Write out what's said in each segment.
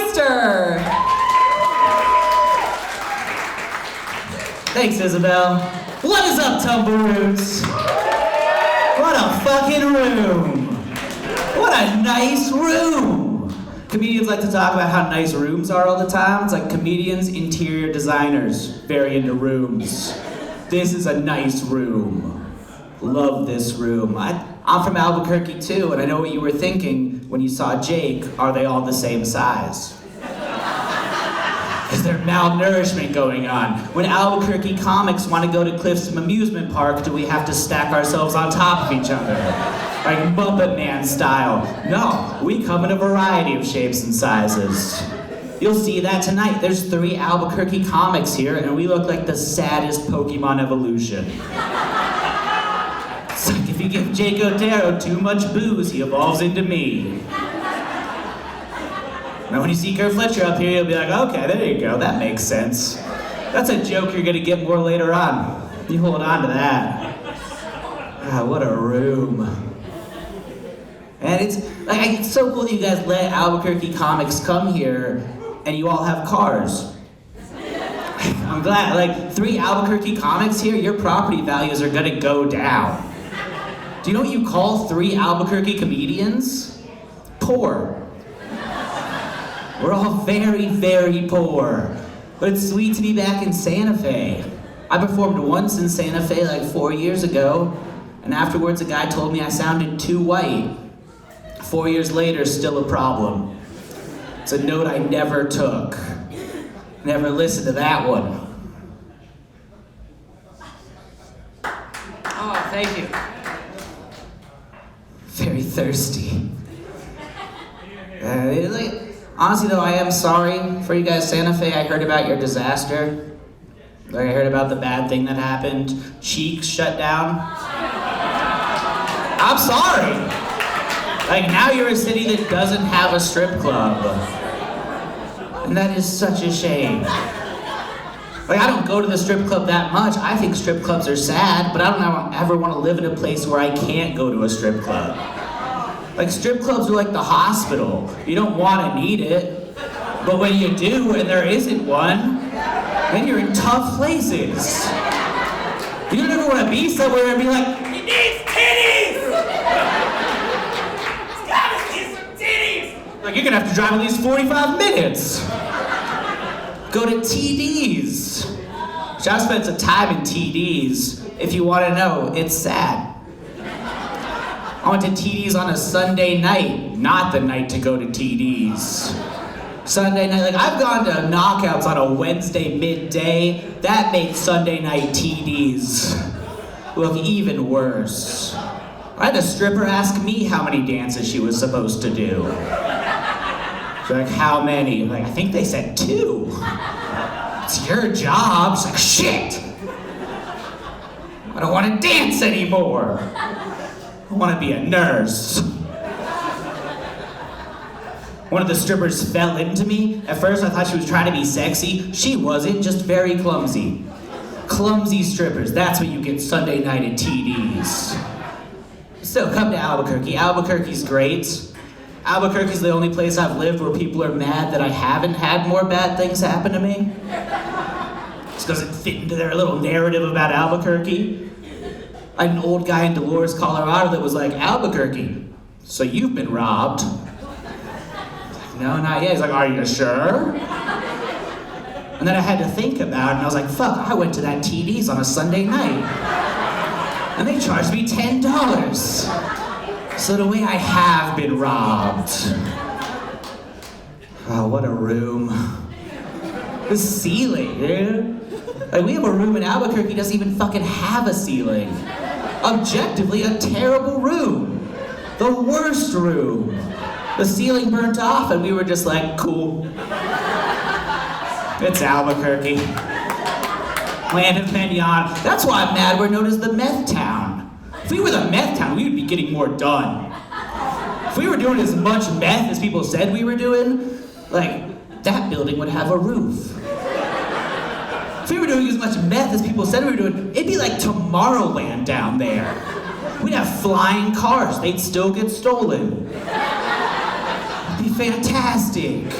Eyster! Thanks, Isabel. What is up, Tumbleroots? What a fucking room! What a nice room! Comedians like to talk about how nice rooms are all the time. It's like comedians, interior designers, very into rooms. This is a nice room. Love this room. I'm from Albuquerque too, and I know what you were thinking when you saw Jake. Are they all the same size? Is there malnourishment going on? When Albuquerque comics want to go to Clifton Amusement Park, do we have to stack ourselves on top of each other? Like Muppet Man style. No, we come in a variety of shapes and sizes. You'll see that tonight. There's 3 Albuquerque comics here, and we look like the saddest Pokemon evolution. It's like if you give Jake Otero too much booze, he evolves into me. Now when you see Kurt Fletcher up here, you'll be like, okay, there you go, that makes sense. That's a joke you're gonna get more later on. You hold on to that. Ah, what a room. And it's so cool that you guys let Albuquerque comics come here and you all have cars. I'm glad, like 3 Albuquerque comics here, your property values are gonna go down. Do you know what you call 3 Albuquerque comedians? Poor. We're all very, very poor. But it's sweet to be back in Santa Fe. I performed once in Santa Fe like 4 years ago, and afterwards a guy told me I sounded too white. 4 years later, still a problem. It's a note I never took. Never listened to that one. Oh, thank you. Very thirsty. Honestly though, I am sorry for you guys, Santa Fe. I heard about your disaster. I heard about the bad thing that happened. Cheeks shut down. I'm sorry. Like now you're a city that doesn't have a strip club. And that is such a shame. Like I don't go to the strip club that much. I think strip clubs are sad, but I don't ever want to live in a place where I can't go to a strip club. Like strip clubs are like the hospital. You don't want to need it, but when you do and there isn't one, then you're in tough places. You don't ever want to be somewhere and be like, he needs titties! He's gotta see some titties! Like you're gonna have to drive at least 45 minutes. Go to TD's. Which I spent some time in TD's. If you want to know, it's sad. I went to TD's on a Sunday night, not the night to go to TD's. Sunday night, like I've gone to knockouts on a Wednesday midday. That made Sunday night TD's look even worse. I had a stripper ask me how many dances she was supposed to do. She's like, how many? Like, I think they said 2. It's your job. She's like, shit! I don't want to dance anymore. I want to be a nurse. One of the strippers fell into me. At first I thought she was trying to be sexy. She wasn't, just very clumsy. Clumsy strippers, that's what you get Sunday night at TD's. So come to Albuquerque. Albuquerque's great. Albuquerque's the only place I've lived where people are mad that I haven't had more bad things happen to me. This doesn't fit into their little narrative about Albuquerque. I had an old guy in Dolores, Colorado that was like, Albuquerque, so you've been robbed. No, not yet. He's like, are you sure? And then I had to think about it, and I was like, fuck, I went to that TD's on a Sunday night. And they charged me $10. So in a way, I have been robbed. Oh, what a room. The ceiling, dude. Like, we have a room in Albuquerque that doesn't even fucking have a ceiling. Objectively, a terrible room. The worst room. The ceiling burnt off and we were just like, cool. It's Albuquerque. Land of Mignon. That's why I'm mad we're known as the meth town. If we were the meth town, we would be getting more done. If we were doing as much meth as people said we were doing, like, that building would have a roof. If we were doing as much meth as people said we were doing, it'd be like Tomorrowland down there. We'd have flying cars, they'd still get stolen. It'd be fantastic.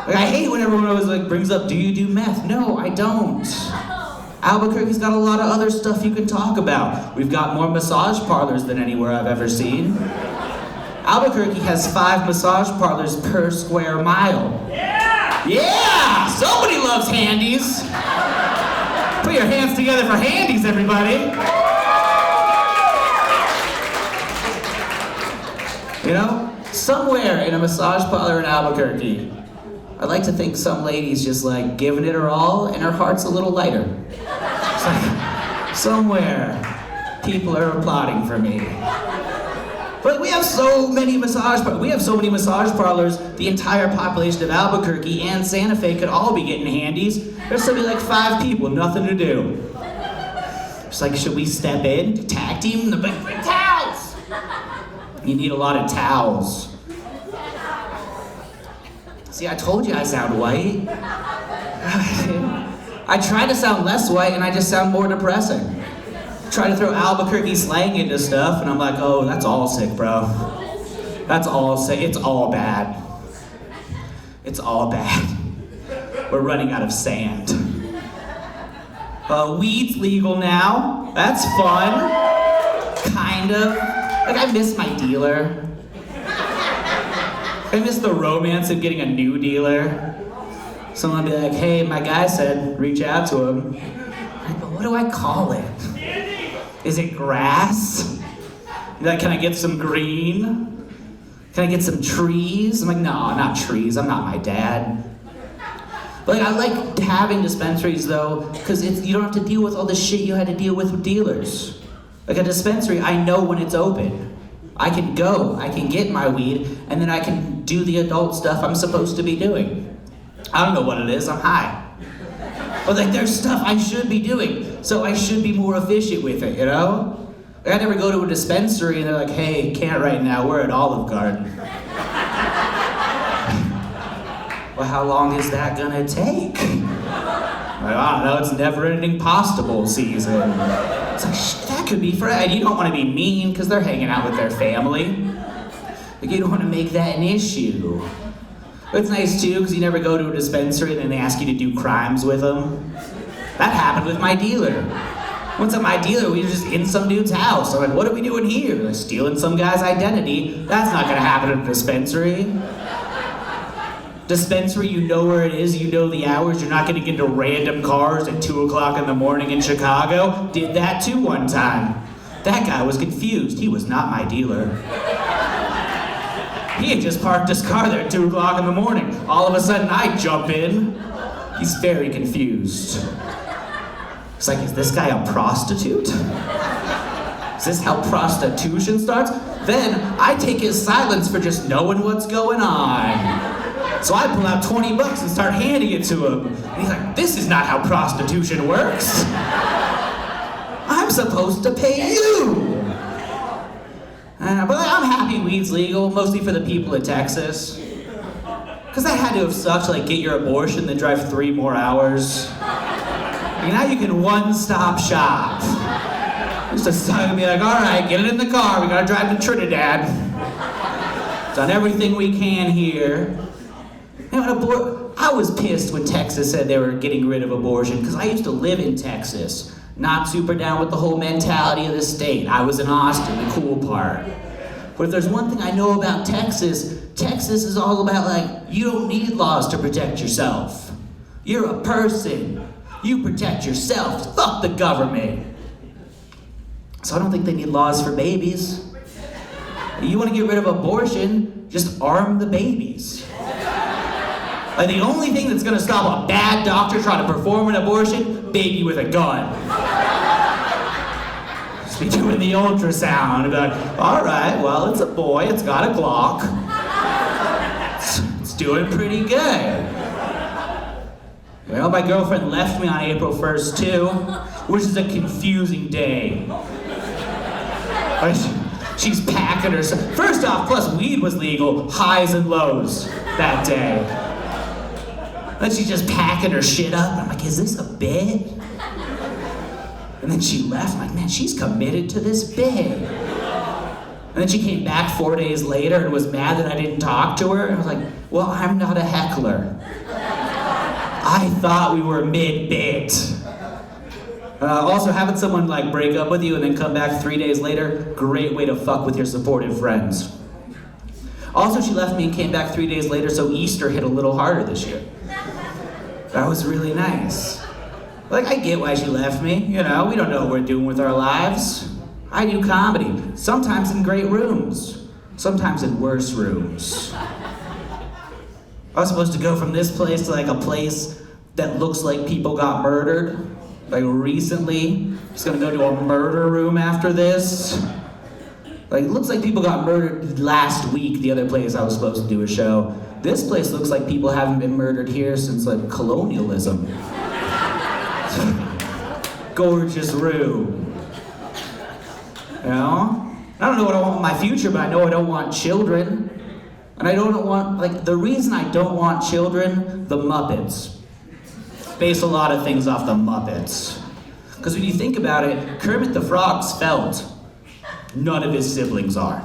Like, I hate when everyone always like brings up, do you do meth? No, I don't. Albuquerque's got a lot of other stuff you can talk about. We've got more massage parlors than anywhere I've ever seen. Albuquerque has 5 massage parlors per square mile. Yeah! Yeah! Somebody loves handies. Put your hands together for handies, everybody. You know, somewhere in a massage parlor in Albuquerque, I'd like to think some lady's just like giving it her all and her heart's a little lighter. It's like, somewhere, people are applauding for me. But we have so many massage parlors, the entire population of Albuquerque and Santa Fe could all be getting handies. There's still be like 5 people, nothing to do. It's like, should we step in to tag team? They're like, bring towels! You need a lot of towels. See, I told you I sound white. I try to sound less white and I just sound more depressing. Try to throw Albuquerque slang into stuff and I'm like, oh, that's all sick, bro. That's all sick. It's all bad. It's all bad. We're running out of sand. Weed's legal now. That's fun. Kind of. Like, I miss my dealer. I miss the romance of getting a new dealer. Someone would be like, hey, my guy said, reach out to him. Like, but what do I call it? Is it grass? Like, can I get some green? Can I get some trees? I'm like, no, not trees. I'm not my dad. But like, I like having dispensaries though, because you don't have to deal with all the shit you had to deal with dealers. Like a dispensary, I know when it's open. I can go, I can get my weed, and then I can do the adult stuff I'm supposed to be doing. I don't know what it is, I'm high. But like, there's stuff I should be doing, so I should be more efficient with it, you know? Like, I never go to a dispensary and they're like, hey, can't right now, we're at Olive Garden. Well, how long is that gonna take? Like, I don't know, it's never-ending pasta bowl season. It's like, shit, that could be and you don't want to be mean because they're hanging out with their family. Like, you don't want to make that an issue. But it's nice too because you never go to a dispensary and then they ask you to do crimes with them. That happened with my dealer. Once at my dealer, we were just in some dude's house. I'm like, what are we doing here? Like, stealing some guy's identity. That's not gonna happen at a dispensary. Dispensary, you know where it is, you know the hours, you're not gonna get into random cars at 2 o'clock in the morning in Chicago. Did that too one time. That guy was confused, he was not my dealer. He had just parked his car there at 2 o'clock in the morning. All of a sudden I jump in. He's very confused. It's like, is this guy a prostitute? Is this how prostitution starts? Then I take his silence for just knowing what's going on. So I pull out $20 and start handing it to him. And he's like, this is not how prostitution works. I'm supposed to pay you. But I'm happy weed's legal, mostly for the people of Texas. Because that had to have sucked to like get your abortion, then drive 3 more hours. And now you can one-stop shop. Just to suck and be like, all right, get it in the car, we gotta drive to Trinidad. Done everything we can here. You know, I was pissed when Texas said they were getting rid of abortion, because I used to live in Texas. Not super down with the whole mentality of the state. I was in Austin, the cool part. But if there's one thing I know about Texas, Texas is all about like, you don't need laws to protect yourself. You're a person. You protect yourself. Fuck the government. So I don't think they need laws for babies. You want to get rid of abortion, just arm the babies. Like, the only thing that's gonna stop a bad doctor trying to perform an abortion, baby with a gun. Just be doing the ultrasound and be like, all right, well, it's a boy, it's got a Glock. It's doing pretty good. Well, my girlfriend left me on April 1st too, which is a confusing day. She's packing herself. First off, plus weed was legal, highs and lows that day. Then she's just packing her shit up. I'm like, is this a bit? And then she left. I'm like, man, she's committed to this bit. And then she came back 4 days later and was mad that I didn't talk to her. And I was like, well, I'm not a heckler. I thought we were mid-bit. Also, having someone like break up with you and then come back 3 days later, great way to fuck with your supportive friends. Also, she left me and came back 3 days later, so Eyster hit a little harder this year. That was really nice. Like, I get why she left me, you know, we don't know what we're doing with our lives. I do comedy, sometimes in great rooms, sometimes in worse rooms. I was supposed to go from this place to like a place that looks like people got murdered, like recently. Just gonna go to a murder room after this. Like, it looks like people got murdered last week, the other place I was supposed to do a show. This place looks like people haven't been murdered here since like colonialism. Gorgeous room. You know? I don't know what I want in my future, but I know I don't want children. And I don't want, like, the reason I don't want children, the Muppets. Base a lot of things off the Muppets. Because when you think about it, Kermit the Frog's felt. None of his siblings are.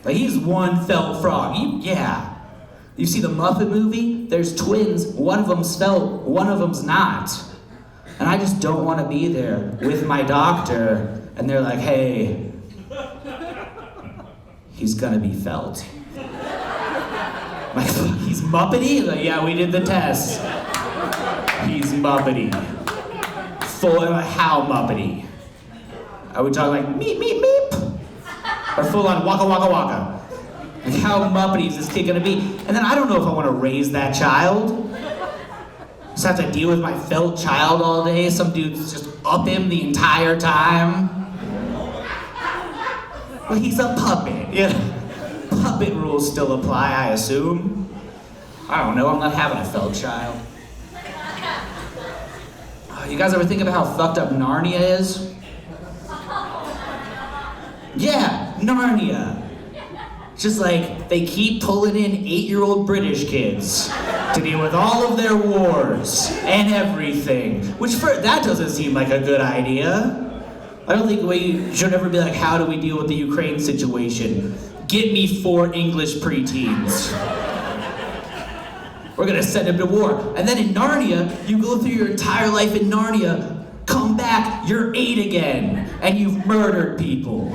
Like, he's one felt frog. Yeah. You see the Muppet movie? There's twins. One of them's felt, one of them's not. And I just don't want to be there with my doctor, and they're like, hey, he's gonna be felt. Like, he's Muppety? Like, yeah, we did the test. He's Muppety. Full, how Muppety? Are we talking like meep, meep, meep? Or full on waka, waka, waka? Like, how Muppety is this kid gonna be? And then I don't know if I want to raise that child. Just have to deal with my felt child all day. Some dude's just up him the entire time. Well, he's a puppet. Yeah. Puppet rules still apply, I assume. I don't know, I'm not having a felt child. You guys ever think about how fucked up Narnia is? Yeah, Narnia. Just like, they keep pulling in 8-year-old British kids to deal with all of their wars and everything. Which, that doesn't seem like a good idea. I don't think we should ever be like, how do we deal with the Ukraine situation? Get me 4 English preteens. We're gonna send them to war. And then in Narnia, you go through your entire life in Narnia, come back, you're 8 again, and you've murdered people.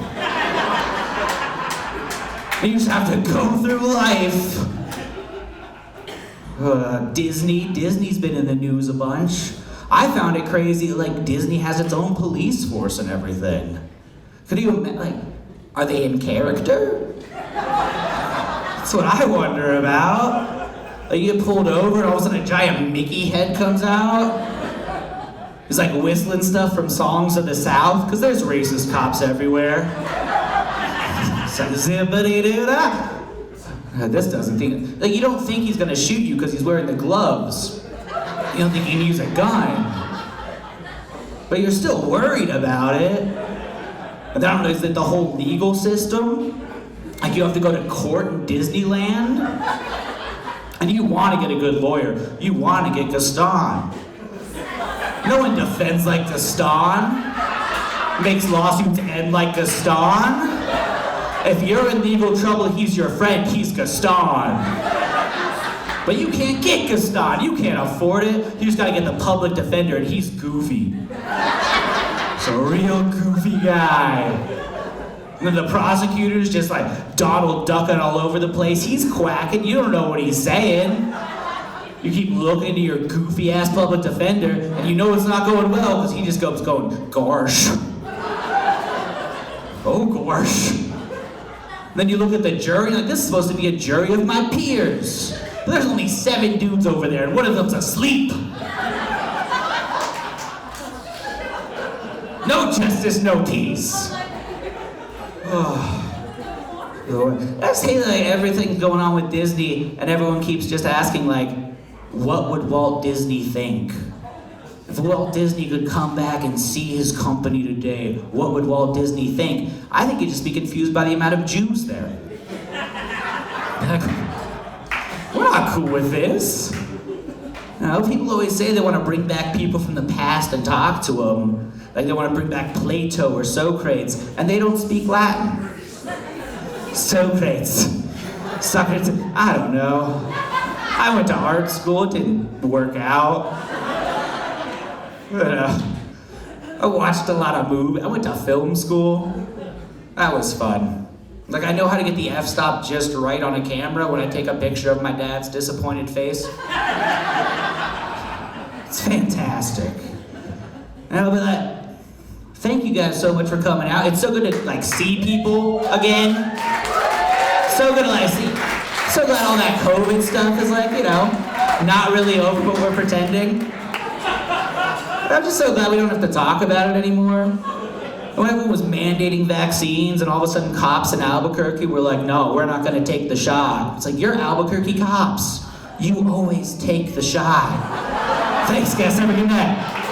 And you just have to go through life. Disney's been in the news a bunch. I found it crazy, like Disney has its own police force and everything. Could you imagine, like, are they in character? That's what I wonder about. Like, you get pulled over and all of a sudden a giant Mickey head comes out. He's like whistling stuff from songs of the South, because there's racist cops everywhere. This doesn't think, like, you don't think he's gonna shoot you because he's wearing the gloves. You don't think he can use a gun. But you're still worried about it. And I don't know, is it the whole legal system? Like, you have to go to court in Disneyland? And you want to get a good lawyer. You want to get Gaston. No one defends like Gaston. Makes lawsuits end like Gaston. If you're in legal trouble, he's your friend, he's Gaston. But you can't get Gaston, you can't afford it. You just gotta get the public defender, and he's goofy. It's a real goofy guy. And then the prosecutor's just like Donald ducking all over the place. He's quacking, you don't know what he's saying. You keep looking to your goofy ass public defender, and you know it's not going well, because he just goes going, gosh. Oh, gosh. Then you look at the jury, like, this is supposed to be a jury of my peers. But there's only 7 dudes over there, and one of them's asleep. No justice, no peace. Oh. Lord. I just hate like everything's going on with Disney, and everyone keeps just asking, like, what would Walt Disney think? If Walt Disney could come back and see his company today, what would Walt Disney think? I think he'd just be confused by the amount of Jews there. We're not cool with this. You know, people always say they want to bring back people from the past and talk to them. Like they want to bring back Plato or Socrates, and they don't speak Latin. Socrates. Socrates, I don't know. I went to art school, it didn't work out. I watched a lot of movies. I went to film school. That was fun. Like, I know how to get the f-stop just right on a camera when I take a picture of my dad's disappointed face. It's fantastic. And I'll be like, thank you guys so much for coming out. It's so good to, like, see people again. So good to, like, see. So glad all that COVID stuff is, like, you know, not really over, but we're pretending. I'm just so glad we don't have to talk about it anymore. When everyone was mandating vaccines and all of a sudden cops in Albuquerque were like, no, we're not gonna take the shot. It's like, you're Albuquerque cops. You always take the shot. Thanks guys, have a good night.